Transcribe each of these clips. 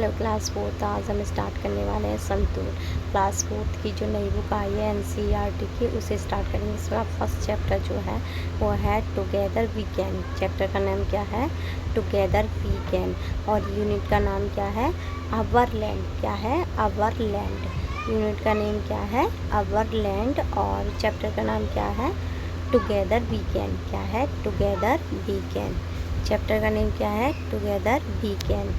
Hello class fourth, आज हम start करने वाले हैं संतूर। क्लास फोर्थ की जो नई बुक आई है एनसीईआरटी की, उसे स्टार्ट करेंगे। इसका फर्स्ट चैप्टर जो है वो है टुगेदर वी कैन। चैप्टर का नाम क्या है? Together we can. और यूनिट का नाम क्या है? Our land. क्या है? Our land. यूनिट का नेम क्या है? Our land. और चैप्टर का नाम क्या है? Together we can. क्या है? Together we can. चैप्टर का नेम क्या है? Together we can.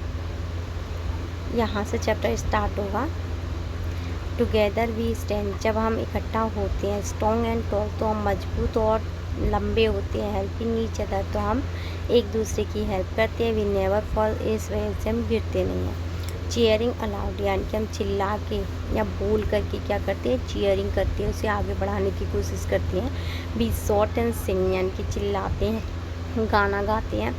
यहाँ से चैप्टर स्टार्ट होगा। Together we stand. जब हम इकट्ठा होते हैं, स्ट्रॉन्ग एंड टॉल, तो हम मजबूत और लंबे होते हैं। हेल्पिंग ईच अदर, तो हम एक दूसरे की हेल्प करते हैं। वी नेवर फॉल, इस वजह से हम गिरते नहीं हैं। चीयरिंग अलाउड, यानी कि हम चिल्ला के या बोल करके क्या करते हैं? चीयरिंग करते हैं, उसे आगे बढ़ाने की कोशिश करते हैं। बी शॉट एंड सिंग, यानी कि चिल्लाते हैं, गाना गाते हैं।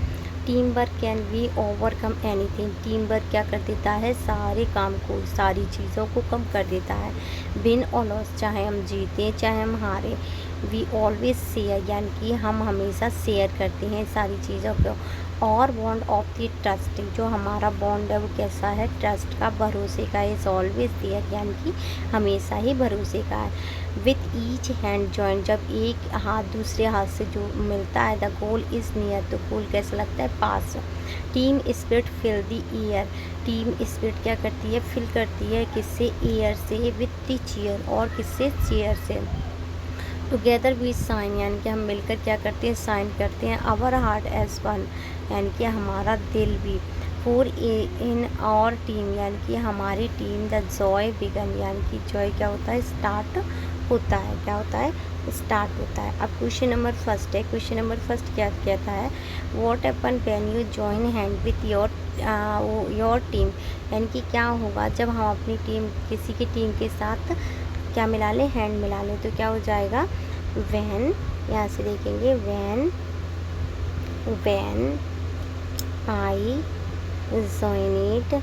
Team work can we overcome anything. Team work क्या कर देता है? सारे काम को, सारी चीज़ों को कम कर देता है। विन और लॉस, चाहे हम जीते चाहे हम हारे। वी ऑलवेज शेयर, यानी कि हम हमेशा शेयर करते हैं सारी चीज़ों को। और बॉन्ड ऑफ द ट्रस्ट, जो हमारा बॉन्ड है वो कैसा है? ट्रस्ट का, भरोसे का। इज ऑलवेज देयर, यानी कि हमेशा ही भरोसे का है। विथ ईच हैंड जॉइंट, जब एक हाथ दूसरे हाथ से जो मिलता है। द गोल इज़ नियर, तो गोल कैसा लगता है? Pass. Team spirit fill the year. Team spirit क्या करती है? फिल करती है किससे? ईयर से। विथ द चीयर, और किससे? चेयर से। टुगेदर वी साइन, यानी कि हम मिलकर क्या करते हैं? साइन करते हैं। आवर हार्ट एज वन, यानी कि हमारा दिल भी। फॉर इन और टीम, यानी कि हमारी टीम। द जॉय बिगन, यानी कि जॉय क्या होता है? स्टार्ट होता है। क्या होता है? स्टार्ट होता है। अब क्वेश्चन नंबर फर्स्ट है। क्वेश्चन नंबर फर्स्ट क्या कहता है? What happen when you join hand with your team, यानी कि क्या होगा जब हम अपनी टीम, किसी की टीम के साथ क्या मिला लें? हैंड मिला लें। तो क्या हो जाएगा? वैन, यहाँ से देखेंगे when I joined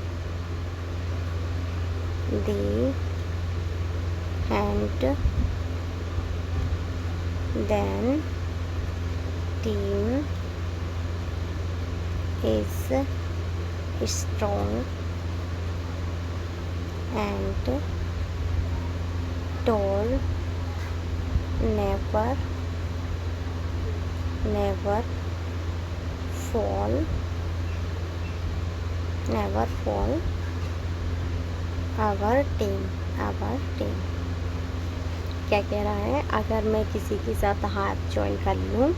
the hand, then team is strong and tall, never fall, our team। क्या कह रहा है? अगर मैं किसी के साथ हाथ ज्वाइन कर लूँ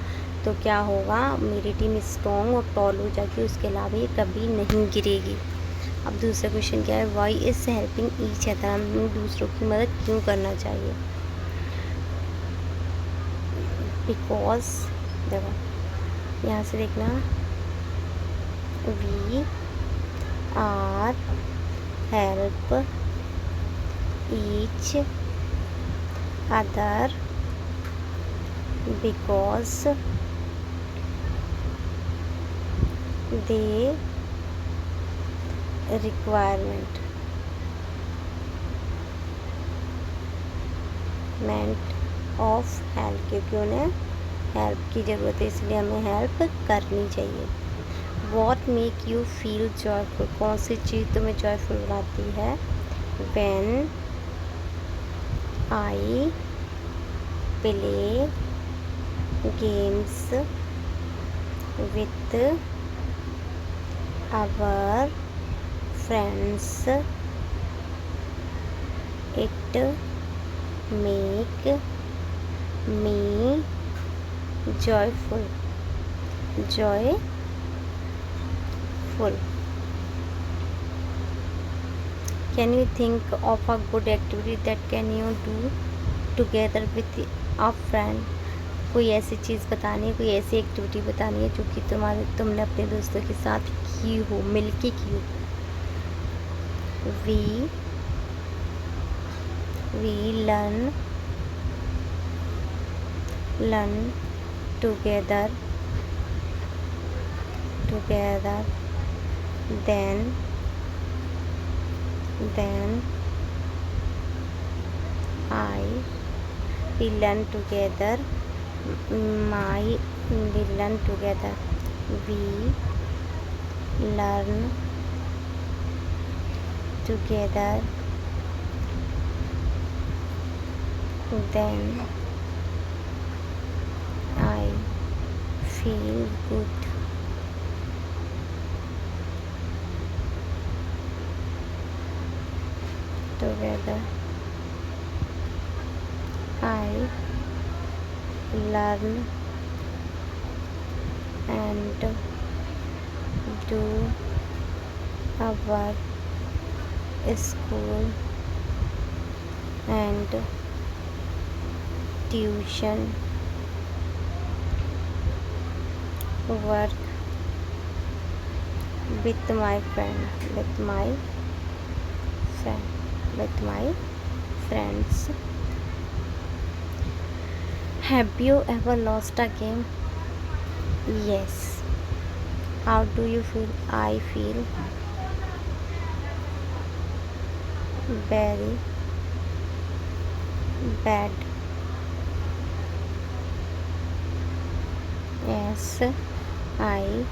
तो क्या होगा? मेरी टीम स्ट्रॉन्ग और टॉल हो जाएगी, उसके अलावा ये कभी नहीं गिरेगी। अब दूसरा क्वेश्चन क्या है? Why is helping each other, हमें दूसरों की मदद क्यों करना चाहिए? बिकॉज, देखो यहाँ से देखना, we are help each other because they requirement of help, क्योंकि उन्हें हेल्प की ज़रूरत है, इसलिए हमें हेल्प करनी चाहिए। What make you feel joyful, कौन सी चीज़ तुम्हें जॉयफुल बनाती है? When I play games with our friends, it make me joyful। Can you think of a good activity that can you do together with a friend? कोई ऐसी चीज़ बतानी है, कोई ऐसी एक्टिविटी बतानी है जो कि तुमने अपने दोस्तों के साथ की हो, मिलके की हो। we learn together, then we learn together, we learn together, we learn together, then I feel good. Together, I learn and do our school and tuition work with my friend, with my friends. Have you ever lost a game? Yes. How do you feel? I feel very bad. Yes, I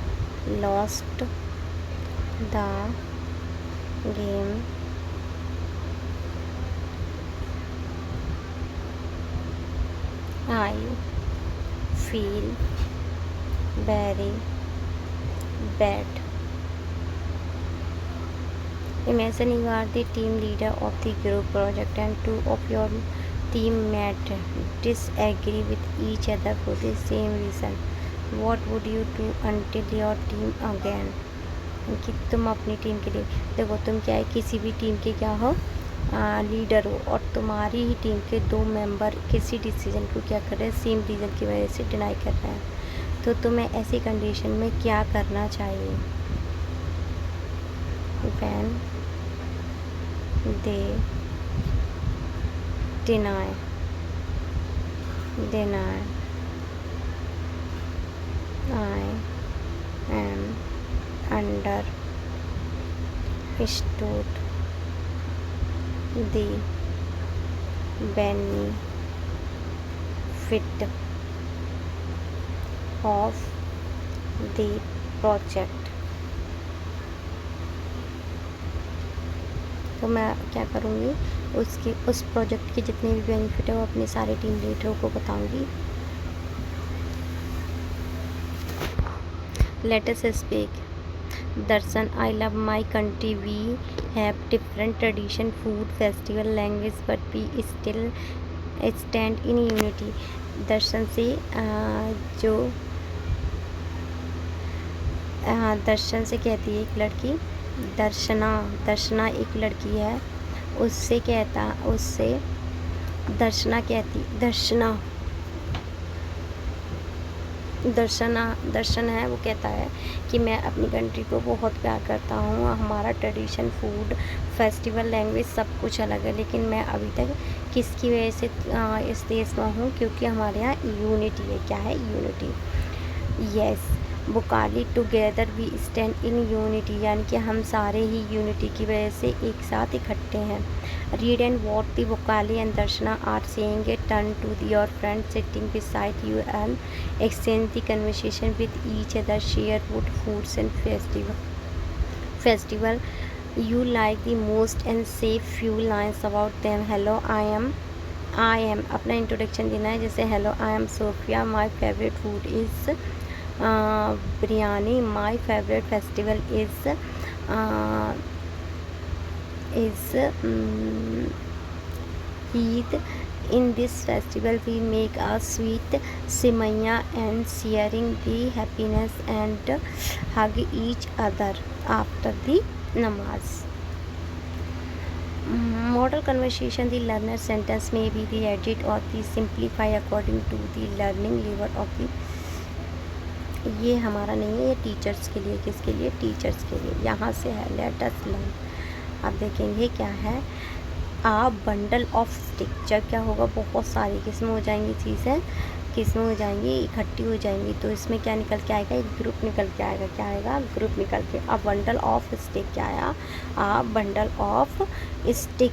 lost the game. I feel very bad. Imagine you are the team leader of the group project and two of your teammates disagree with each other for the same reason. What would you do until your team again? कि तुम अपनी team के लिए देखो, तुम क्या है, किसी भी टीम के क्या हो, लीडर हो, और तुम्हारी ही टीम के दो मेंबर किसी डिसीजन को क्या कर रहे हैं, सेम रीज़न की वजह से डिनाई कर रहे हैं, तो तुम्हें ऐसी कंडीशन में क्या करना चाहिए? When they deny, I am understood the benefit of the project. तो मैं क्या करूँगी, उस प्रोजेक्ट के जितने भी बेनिफिट है वो अपने सारे टीम लीडरों को बताऊँगी. Let us speak. Darshan, I love my country. We have different tradition, food, festival, language, but we still stand in unity. दर्शन से जो दर्शन से कहती है एक लड़की, दर्शना एक लड़की है, उससे दर्शना कहती, दर्शन है, वो कहता है कि मैं अपनी कंट्री को बहुत प्यार करता हूँ, हमारा ट्रेडिशन, फूड, फेस्टिवल, लैंग्वेज सब कुछ अलग है, लेकिन मैं अभी तक किसकी वजह से इस देश में हूँ, क्योंकि हमारे यहाँ यूनिटी है. क्या है? Unity. Yes. Vocally together we stand in unity, यानी कि हम सारे ही यूनिटी की वजह से एक साथ इकट्ठे हैं. Read and what the vocally and Darshana are saying a turn to your friend sitting beside you and exchange the conversation with each other, share food, foods and festival you like the most and say few lines about them. Hello, I am अपना introduction देना है, जैसे hello I am Sophia, my favourite food is biryani, my favourite festival is Eid. In this festival we make a sweet simaya and sharing the happiness and hug each other after the namaz. Model conversation, the learner sentence may be the edit or the simplify according to the learning level of the. ये हमारा नहीं है, ये teachers के लिए. किसके लिए? Teachers के लिए. यहाँ से है लेट अस लर्न. अब देखेंगे क्या है. आ बंडल ऑफ स्टिक, जब क्या होगा, बहुत सारी किस्में हो जाएंगी, चीज़ें किस्में हो जाएंगी, इकट्ठी हो जाएंगी, तो इसमें क्या निकल के आएगा? एक ग्रुप निकल के आएगा. क्या आएगा? ग्रुप निकल के. आ बंडल ऑफ स्टिक क्या आया? आ बंडल ऑफ स्टिक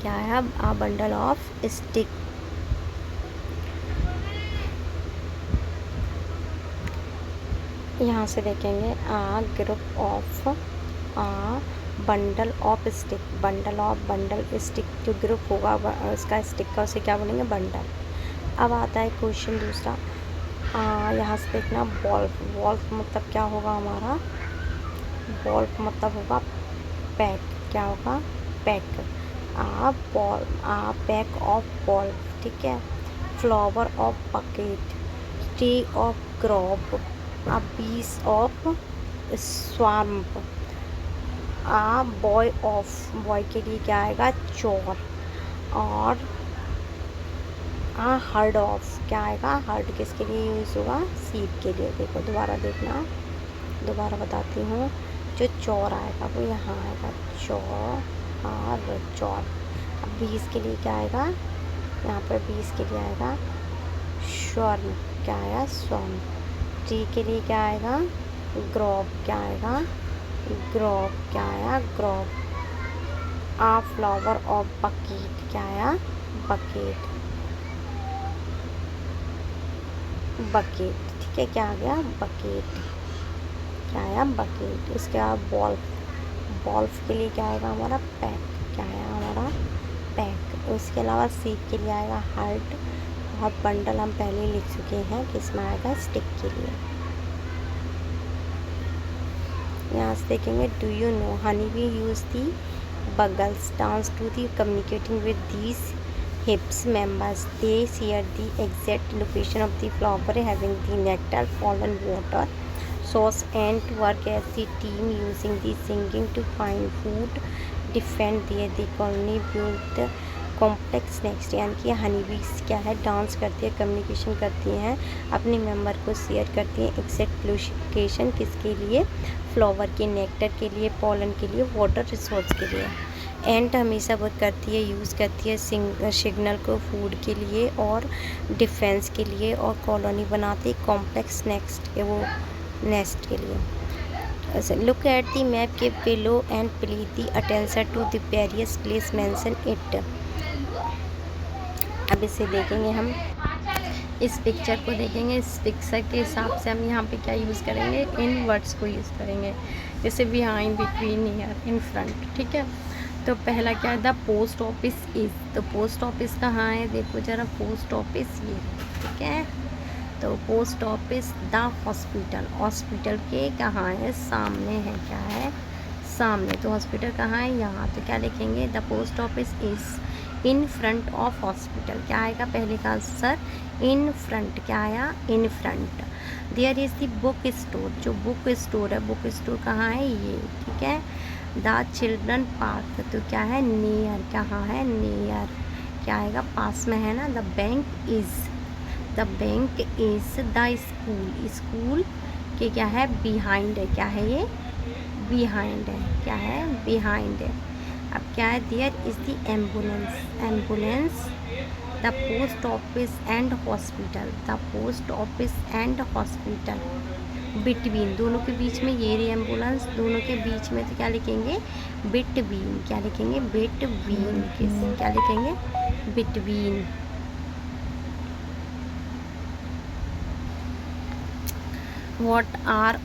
क्या आया? A bundle of stick. यहाँ से देखेंगे a group of bundle of stick, bundle of, bundle stick जो ग्रुप होगा उसका स्टिक का, उसे क्या बोलेंगे, बंडल। अब आता है क्वेश्चन दूसरा, यहाँ से देखना वॉल्फ, वॉल्फ मतलब क्या होगा हमारा, वॉल्फ मतलब होगा पैक, क्या होगा, पैक। पैक ऑफ बॉल, ठीक है। Flower of bucket, tree of crop, a piece of swamp, boy of, boy के लिए क्या आएगा, चोर। और हर्ड ऑफ क्या आएगा, हर्ड किसके लिए यूज़ होगा, सीप के लिए। देखो दोबारा देखना, दोबारा बताती हूँ, जो चोर आएगा वो यहाँ आएगा, चोर, चोर। अब 20 के लिए क्या आएगा, यहाँ पर 20 के लिए आएगा स्वर्ण, क्या आएगा, स्वर्ण। टी के लिए क्या आएगा, ग्रोब, क्या आएगा, ग्रोब, क्या आया, ग्रोब। फ्लावर ऑफ बकेट, क्या आया, बकेट, बकेट, ठीक है, क्या आ गया, बकेट, क्या आया, बकेट। इसके बाद बॉल्फ, बॉल्फ के लिए क्या आएगा हमारा, पैक, क्या आया हमारा, पैक। उसके अलावा सीप के लिए आएगा हर्ट, और बंडल हम पहले लिख चुके हैं कि इसमें आएगा स्टिक के लिए। यहाँ से देखेंगे, do you know honey bee use the bugles dance to the communicating with these hips members, they share the exact location of the flower having the nectar, pollen, water source and work as the team using the singing to find food, defend the colony, build the complex next. यानी कि हनी बीज क्या है, dance करती है, communication करती हैं, अपने मेंबर को शेयर करती हैं एग्जैक्ट लोकेशन किसके लिए, फ्लावर के नेक्टर के लिए, पॉलन के लिए, वाटर रिसोर्स के लिए। एंड हमेशा वर्क करती है, यूज़ करती है सिग्नल को फूड के लिए और डिफेंस के लिए, और कॉलोनी बनाती है कॉम्प्लेक्स नेक्स्ट वो नेस्ट के लिए। लुक एट द मैप के below and please the attention to the various place mention it. अब इसे देखेंगे हम, इस पिक्चर को देखेंगे, इस पिक्चर के हिसाब से हम यहाँ पे क्या यूज़ करेंगे, इन वर्ड्स को यूज़ करेंगे, जैसे behind, between, near, in front, ठीक है। तो पहला क्या है, द पोस्ट ऑफिस इज़, तो पोस्ट ऑफिस कहाँ है, देखो जरा, पोस्ट ऑफिस ये, ठीक है। तो post office, the hospital, hospital के कहाँ है, सामने है, क्या है, सामने। तो हॉस्पिटल कहाँ है, यहाँ। तो क्या लिखेंगे, the post office is in front of hospital, क्या आएगा पहले का आंसर, इन फ्रंट, क्या आया, in front. There is the book store, जो बुक स्टोर है, बुक स्टोर कहाँ है, ये, ठीक है। द चिल्ड्रन पार्क, तो क्या है, नियर, कहाँ है, नियर, क्या आएगा, पास में है ना। The bank is, the bank is the school, school के क्या है, बिहाइंड है, क्या है ये, बिहाइंड है, क्या है, बिहाइंड है। अब क्या है, there is the ambulance, ambulance, the post office and hospital, the post office and hospital, between, दोनों के बीच में ये रही एम्बुलेंस, दोनों के बीच में तो क्या लिखेंगे, बिटवीन, क्या लिखेंगे, बिटवीन, किस, क्या लिखेंगे, between. What are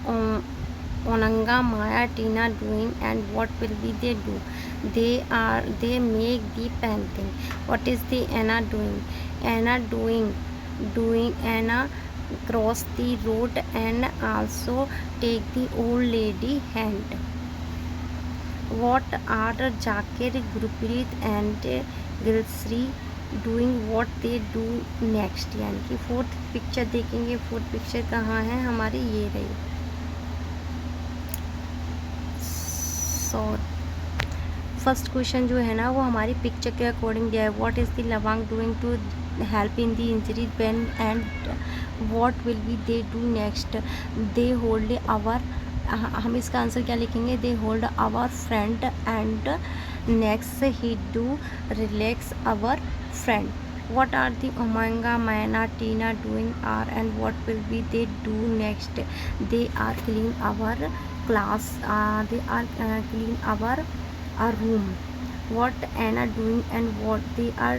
Onanga, Maya, Tina doing, and what will be they do? They make the painting. What is the Anna doing? Anna Anna cross the road and also take the old lady hand. What are Jakir, Gurpreet and Gilsri doing what they do next. यानी कि fourth picture देखेंगे, fourth picture कहाँ है हमारी, ये रही। So first question जो है ना वो हमारी पिक्चर के अकॉर्डिंग दिया है, व्हाट इज़ द लवांग doing to help in the injury pain and what will be they do next, they hold our, हम इसका आंसर क्या लिखेंगे, they hold our friend and next he do relax our friend. What are the Omanga, Mayana, Tina doing are and what will be they do next? They are clean our class, they are clean our room. What Anna doing and what they are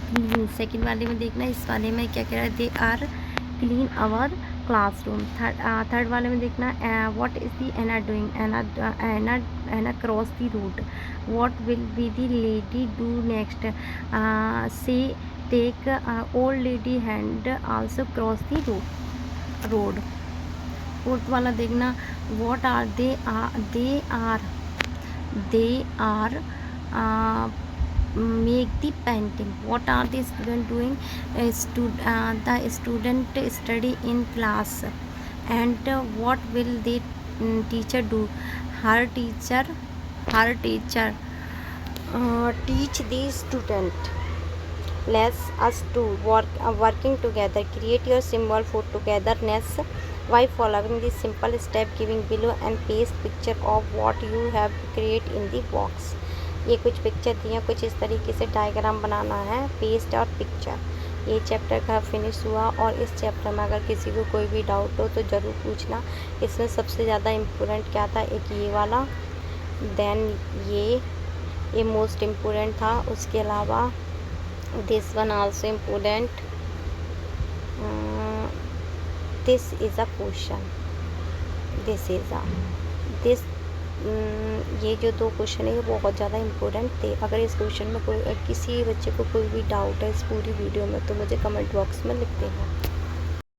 clean. Second वाले में देखना, इस वाले में क्या कह रहा है, they are clean our classroom. Third वाले में देखना, what is the Anna doing, Anna है ना, cross the route. What will be the lady do next, से take old lady hand also cross the road. Fourth वाला देखना, what are they are make the painting। what are the student doing? The student study in class। and what will the teacher do? her teacher teach the student। let's us to working together, create your symbol for togetherness by following the simple step given below and paste picture of what you have create in the box। ये कुछ picture दिए, कुछ इस तरीके से diagram बनाना है, paste और picture. ये चैप्टर का फिनिश हुआ। और इस चैप्टर में अगर किसी को कोई भी डाउट हो तो ज़रूर पूछना। इसमें सबसे ज़्यादा इम्पोर्टेंट क्या था, एक ये वाला, देन ये मोस्ट इम्पोर्टेंट था। उसके अलावा this one also important, this is a question, this ये जो 2 क्वेश्चन है ये बहुत ज़्यादा इम्पोर्टेंट थे। अगर इस क्वेश्चन में कोई किसी बच्चे को कोई भी डाउट है इस पूरी वीडियो में तो मुझे कमेंट बॉक्स में लिख देना।